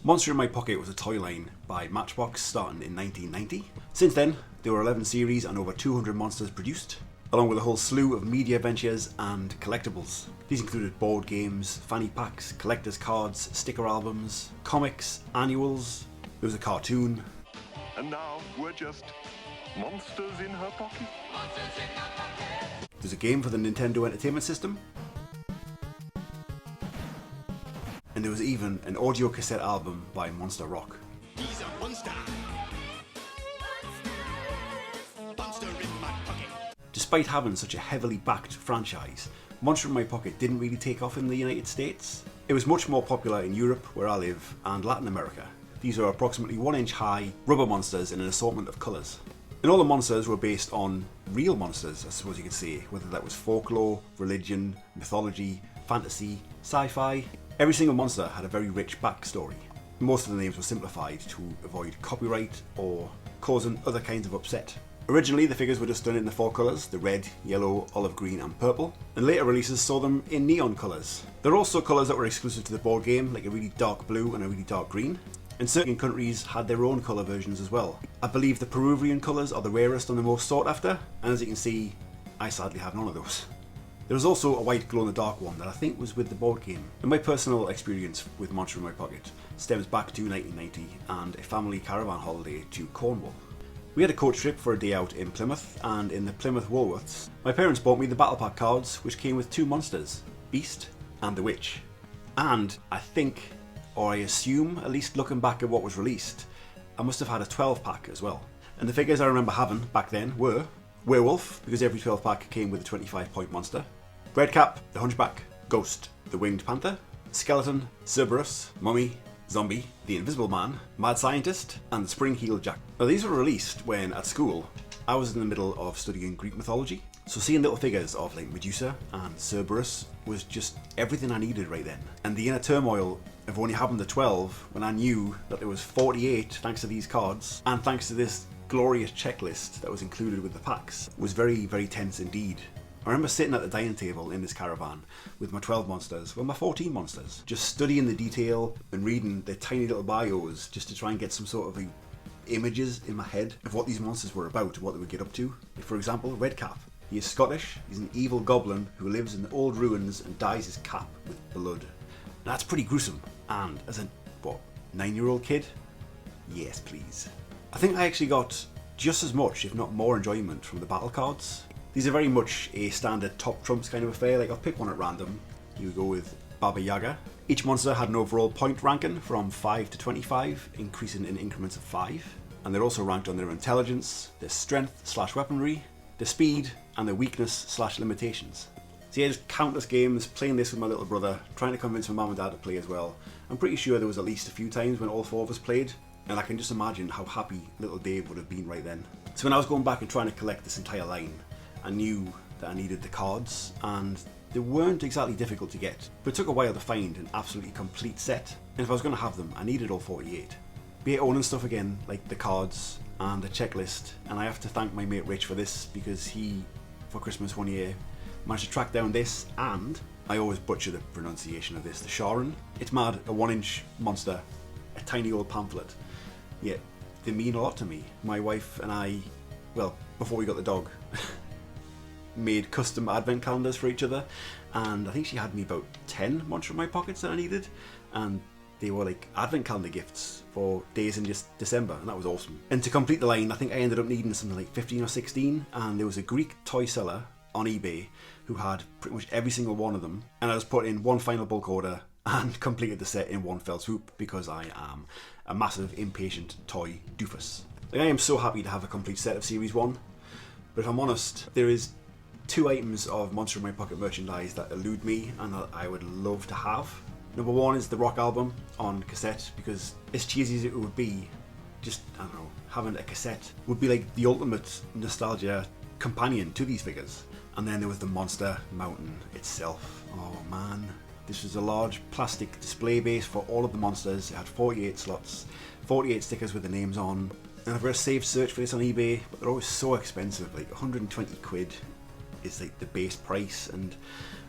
Monster in My Pocket was a toy line by Matchbox starting in 1990. Since then, there were 11 series and over 200 monsters produced, along with a whole slew of media ventures and collectibles. These included board games, fanny packs, collector's cards, sticker albums, comics, annuals. There was a cartoon. And now we're just monsters in her pocket. There's a game for the Nintendo Entertainment System. And there was even an audio cassette album by Monster Rock. He's a monster. Monster in my pocket. Despite having such a heavily backed franchise, Monster in My Pocket didn't really take off in the United States. It was much more popular in Europe, where I live, and Latin America. These are approximately 1 inch high rubber monsters in an assortment of colours. And all the monsters were based on real monsters, I suppose you could say, whether that was folklore, religion, mythology, fantasy, sci-fi. Every single monster had a very rich backstory. Most of the names were simplified to avoid copyright or causing other kinds of upset. Originally, the figures were just done in the 4 colours, the red, yellow, olive green and purple, and later releases saw them in neon colours. There are also colours that were exclusive to the board game, like a really dark blue and a really dark green, and certain countries had their own colour versions as well. I believe the Peruvian colours are the rarest and the most sought after, and as you can see, I sadly have none of those. There was also a white glow-in-the-dark one that I think was with the board game. And my personal experience with Monster in My Pocket stems back to 1990 and a family caravan holiday to Cornwall. We had a coach trip for a day out in Plymouth, and in the Plymouth Woolworths, my parents bought me the Battle Pack cards, which came with 2 monsters, Beast and the Witch. And I think, or I assume, at least looking back at what was released, I must have had a 12 pack as well. And the figures I remember having back then were Werewolf, because every 12 pack came with a 25-point monster, Redcap, the Hunchback, Ghost, the Winged Panther, Skeleton, Cerberus, Mummy, Zombie, the Invisible Man, Mad Scientist, and the Spring-Heeled Jack. Now these were released when, at school, I was in the middle of studying Greek mythology, so seeing little figures of like Medusa and Cerberus was just everything I needed right then. And the inner turmoil of only having the 12 when I knew that there was 48 thanks to these cards, and thanks to this glorious checklist that was included with the packs, was very, very tense indeed. I remember sitting at the dining table in this caravan with my 12 monsters, well my 14 monsters, just studying the detail and reading the tiny little bios just to try and get some sort of images in my head of what these monsters were about, what they would get up to. Like for example, Redcap. He is Scottish, he's an evil goblin who lives in the old ruins and dyes his cap with blood. Now, that's pretty gruesome, and as a, 9-year-old kid? Yes please. I think I actually got just as much, if not more, enjoyment from the battle cards. These are very much a standard top trumps kind of affair, like I'll pick one at random. You go with Baba Yaga. Each monster had an overall point ranking from 5 to 25, increasing in increments of 5. And they're also ranked on their intelligence, their strength/weaponry, their speed, and their weakness/limitations. So yeah, just countless games, playing this with my little brother, trying to convince my mum and dad to play as well. I'm pretty sure there was at least a few times when all 4 of us played, and I can just imagine how happy little Dave would have been right then. So when I was going back and trying to collect this entire line, I knew that I needed the cards, and they weren't exactly difficult to get, but it took a while to find an absolutely complete set, and if I was going to have them, I needed all 48. Be it owning stuff again, like the cards and the checklist, and I have to thank my mate Rich for this, because he, for Christmas one year, managed to track down this, and I always butcher the pronunciation of this, the Sharon. It's mad, a 1 inch monster, a tiny old pamphlet, yet they mean a lot to me. My wife and I, well, before we got the dog, made custom advent calendars for each other, and I think she had me about 10 Monster in My Pockets that I needed, and they were like advent calendar gifts for days in just December, and that was awesome. And to complete the line, I think I ended up needing something like 15 or 16, and there was a Greek toy seller on eBay who had pretty much every single one of them, and I just put in one final bulk order and completed the set in one fell swoop, because I am a massive impatient toy doofus. Like, I am so happy to have a complete set of Series 1, but if I'm honest, there is 2 items of Monster in My Pocket merchandise that elude me and that I would love to have. Number 1 is the Rock album on cassette, because as cheesy as it would be, just, I don't know, having a cassette would be like the ultimate nostalgia companion to these figures. And then there was the Monster Mountain itself. Oh man, this was a large plastic display base for all of the monsters. It had 48 slots, 48 stickers with the names on. And I've got a saved search for this on eBay, but they're always so expensive, like 120 quid is like the base price, and